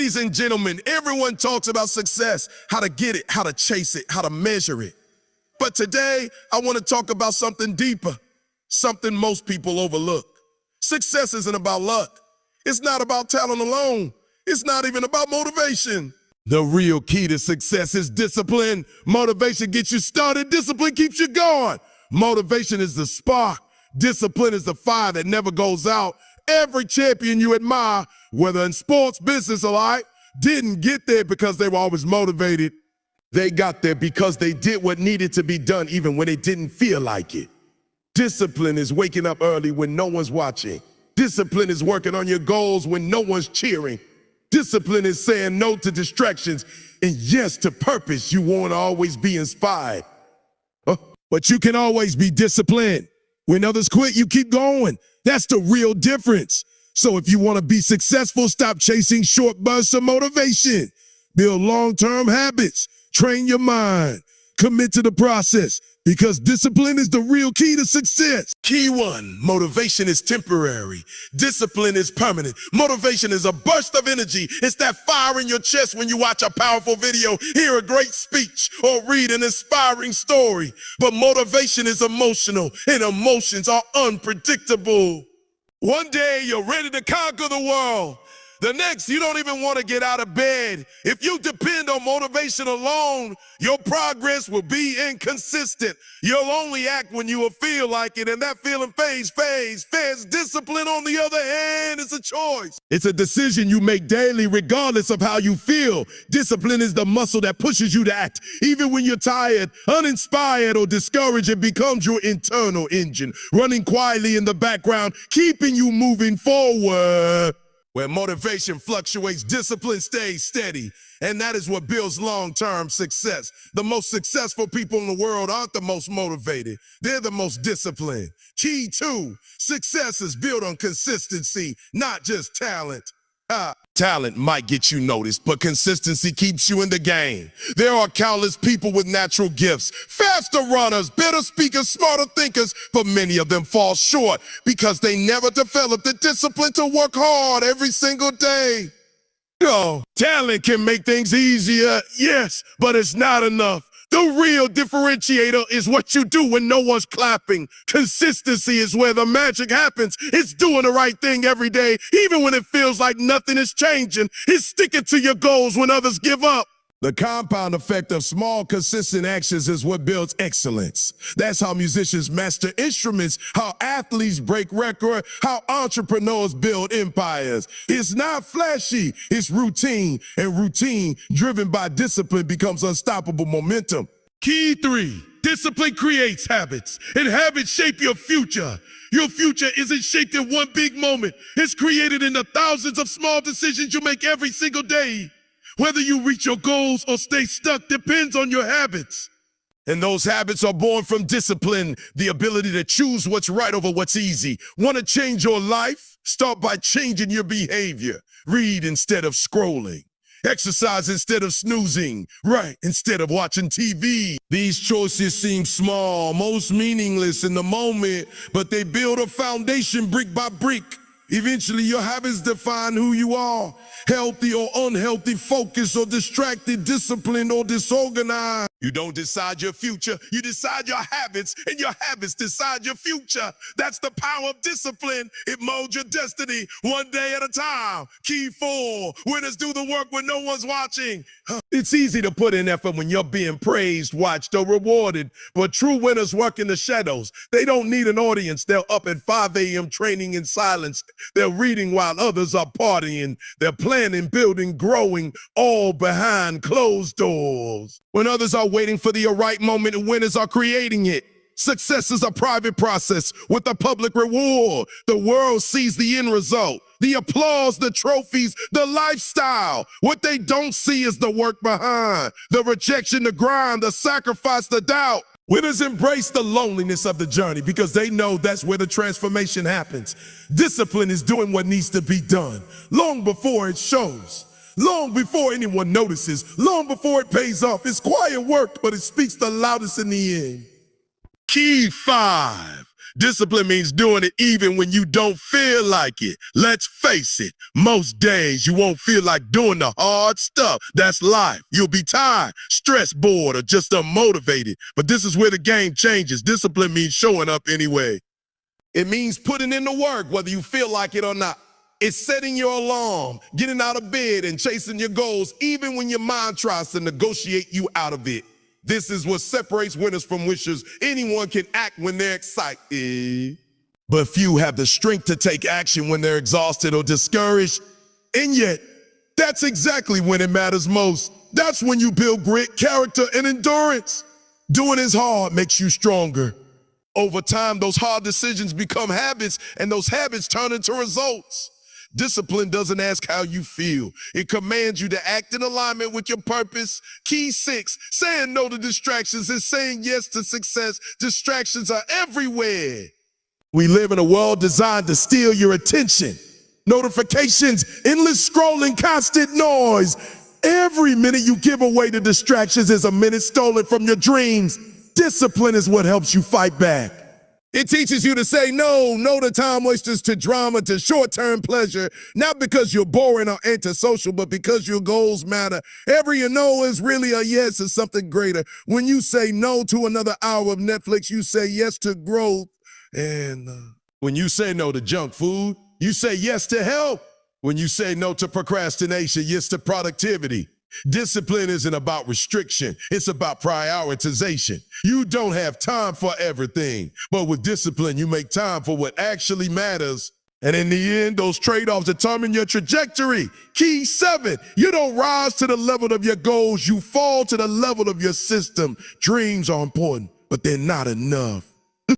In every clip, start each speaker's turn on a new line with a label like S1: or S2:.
S1: Ladies and gentlemen, everyone talks about success, how to get it, how to chase it, how to measure it. But today, I want to talk about something deeper, something most people overlook. Success isn't about luck. It's not about talent alone. It's not even about motivation. The real key to success is discipline. Motivation gets you started. Discipline keeps you going. Motivation is the spark. Discipline is the fire that never goes out. Every champion you admire, whether in sports, business, or life, didn't get there because they were always motivated. They got there because they did what needed to be done even when it didn't feel like it. Discipline is waking up early when no one's watching. Discipline is working on your goals when no one's cheering. Discipline is saying no to distractions and yes to purpose. You won't always be inspired, but you can always be disciplined. When others quit, you keep going. That's the real difference. So if you want to be successful, stop chasing short bursts of motivation. Build long-term habits. Train your mind. Commit to the process because discipline is the real key to success. Key one, motivation is temporary. Discipline is permanent. Motivation is a burst of energy. It's that fire in your chest when you watch a powerful video, hear a great speech, or read an inspiring story. But motivation is emotional, and emotions are unpredictable. One day, you're ready to conquer the world. The next, you don't even want to get out of bed. If you depend on motivation alone, your progress will be inconsistent. You'll only act when you will feel like it, and that feeling fades. Discipline, on the other hand, is a choice. It's a decision you make daily regardless of how you feel. Discipline is the muscle that pushes you to act. Even when you're tired, uninspired, or discouraged, it becomes your internal engine, running quietly in the background, keeping you moving forward. Where motivation fluctuates, discipline stays steady. And that is what builds long-term success. The most successful people in the world aren't the most motivated. They're the most disciplined. Key two, success is built on consistency, not just talent. Talent might get you noticed, but consistency keeps you in the game. There are countless people with natural gifts, faster runners, better speakers, smarter thinkers, but many of them fall short because they never develop the discipline to work hard every single day. Talent can make things easier, yes, but it's not enough. The real differentiator is what you do when no one's clapping. Consistency is where the magic happens. It's doing the right thing every day, even when it feels like nothing is changing. It's sticking to your goals when others give up. The compound effect of small, consistent actions is what builds excellence. That's how musicians master instruments, how athletes break records, how entrepreneurs build empires. It's not flashy, it's routine, and routine driven by discipline becomes unstoppable momentum. Key three, discipline creates habits, and habits shape your future. Your future isn't shaped in one big moment. It's created in the thousands of small decisions you make every single day. Whether you reach your goals or stay stuck depends on your habits. And those habits are born from discipline, the ability to choose what's right over what's easy. Want to change your life? Start by changing your behavior. Read instead of scrolling. Exercise instead of snoozing. Write instead of watching TV. These choices seem small, most meaningless in the moment, but they build a foundation brick by brick. Eventually, your habits define who you are. Healthy or unhealthy, focused or distracted, disciplined or disorganized. You don't decide your future, you decide your habits, and your habits decide your future. That's the power of discipline. It molds your destiny one day at a time. Key four, winners do the work when no one's watching. It's easy to put in effort when you're being praised, watched, or rewarded, but true winners work in the shadows. They don't need an audience. They're up at 5 a.m. training in silence. They're reading while others are partying. They're planning, building, growing, all behind closed doors. When others are waiting for the right moment, winners are creating it. Success is a private process with a public reward. The world sees the end result, the applause, the trophies, the lifestyle. What they don't see is the work behind, the rejection, the grind, the sacrifice, the doubt. Winners embrace the loneliness of the journey because they know that's where the transformation happens. Discipline is doing what needs to be done long before it shows, long before anyone notices, long before it pays off. It's quiet work, but it speaks the loudest in the end. Key five, Discipline means doing it even when you don't feel like it. Let's face it, most days you won't feel like doing the hard stuff. That's life. You'll be tired, stressed, bored, or just unmotivated. But this is where the game changes. Discipline means showing up anyway. It means putting in the work whether you feel like it or not. It's setting your alarm, getting out of bed and chasing your goals even when your mind tries to negotiate you out of it. This is what separates winners from wishers. Anyone can act when they're excited, but few have the strength to take action when they're exhausted or discouraged. And yet, that's exactly when it matters most. That's when you build grit, character, and endurance. Doing is hard makes you stronger. Over time, those hard decisions become habits, and those habits turn into results. Discipline doesn't ask how you feel. It commands you to act in alignment with your purpose. Key 6, saying no to distractions and saying yes to success. Distractions are everywhere. We live in a world designed to steal your attention. Notifications, endless scrolling, constant noise. Every minute you give away to distractions is a minute stolen from your dreams. Discipline is what helps you fight back. It teaches you to say no to time wasters, to drama, to short-term pleasure, not because you're boring or antisocial, but because your goals matter. Every no is really a yes to something greater. When you say no to another hour of Netflix, you say yes to growth. And when you say no to junk food, you say yes to health. When you say no to procrastination, yes to productivity. Discipline isn't about restriction, it's about prioritization. You don't have time for everything, but with discipline, you make time for what actually matters. And in the end, those trade-offs determine your trajectory. Key 7, you don't rise to the level of your goals, you fall to the level of your system. Dreams are important, but they're not enough.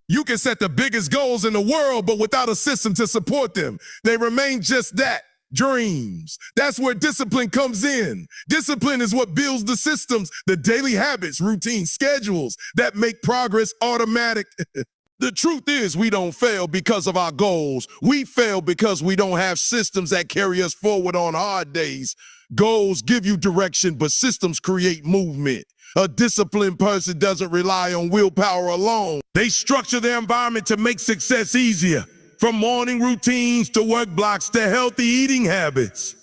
S1: You can set the biggest goals in the world, but without a system to support them, they remain just that. Dreams. That's where discipline comes in. Discipline is what builds the systems, the daily habits, routines, schedules that make progress automatic. The truth is we don't fail because of our goals. We fail because we don't have systems that carry us forward on hard days. Goals give you direction, but systems create movement. A disciplined person doesn't rely on willpower alone. They structure their environment to make success easier. From morning routines to work blocks to healthy eating habits.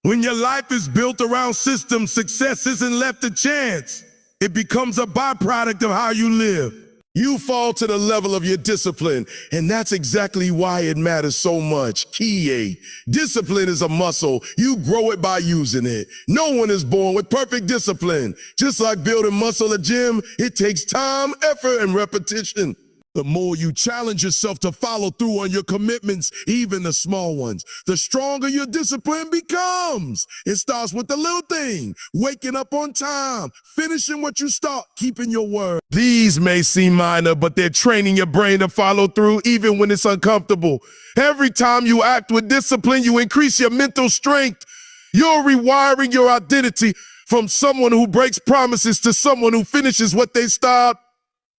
S1: When your life is built around systems, success isn't left to chance. It becomes a byproduct of how you live. You fall to the level of your discipline, and that's exactly why it matters so much. Key 8, discipline is a muscle. You grow it by using it. No one is born with perfect discipline. Just like building muscle at gym, it takes time, effort, and repetition. The more you challenge yourself to follow through on your commitments, even the small ones, the stronger your discipline becomes. It starts with the little thing, waking up on time, finishing what you start, keeping your word. These may seem minor, but they're training your brain to follow through even when it's uncomfortable. Every time you act with discipline, you increase your mental strength. You're rewiring your identity from someone who breaks promises to someone who finishes what they start.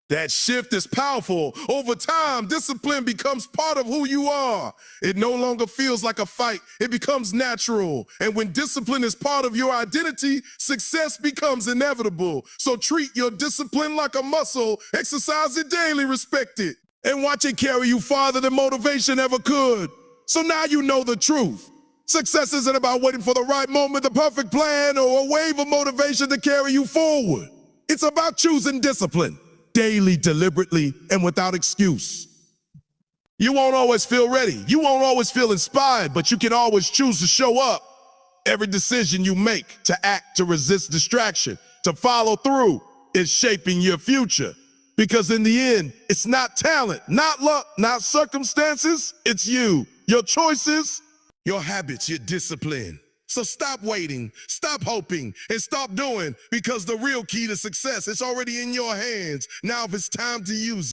S1: That shift is powerful. Over time, discipline becomes part of who you are. It no longer feels like a fight. It becomes natural. And when discipline is part of your identity, success becomes inevitable. So treat your discipline like a muscle. Exercise it daily, respect it, and watch it carry you farther than motivation ever could. So now you know the truth. Success isn't about waiting for the right moment, the perfect plan, or a wave of motivation to carry you forward. It's about choosing discipline. Daily, deliberately, and without excuse. You won't always feel ready. You won't always feel inspired, but you can always choose to show up. Every decision you make to act, to resist distraction, to follow through is shaping your future. Because in the end, it's not talent, not luck, not circumstances. It's you, your choices, your habits, your discipline. So stop waiting, stop hoping, and stop doing, because the real key to success is already in your hands. Now if it's time to use it.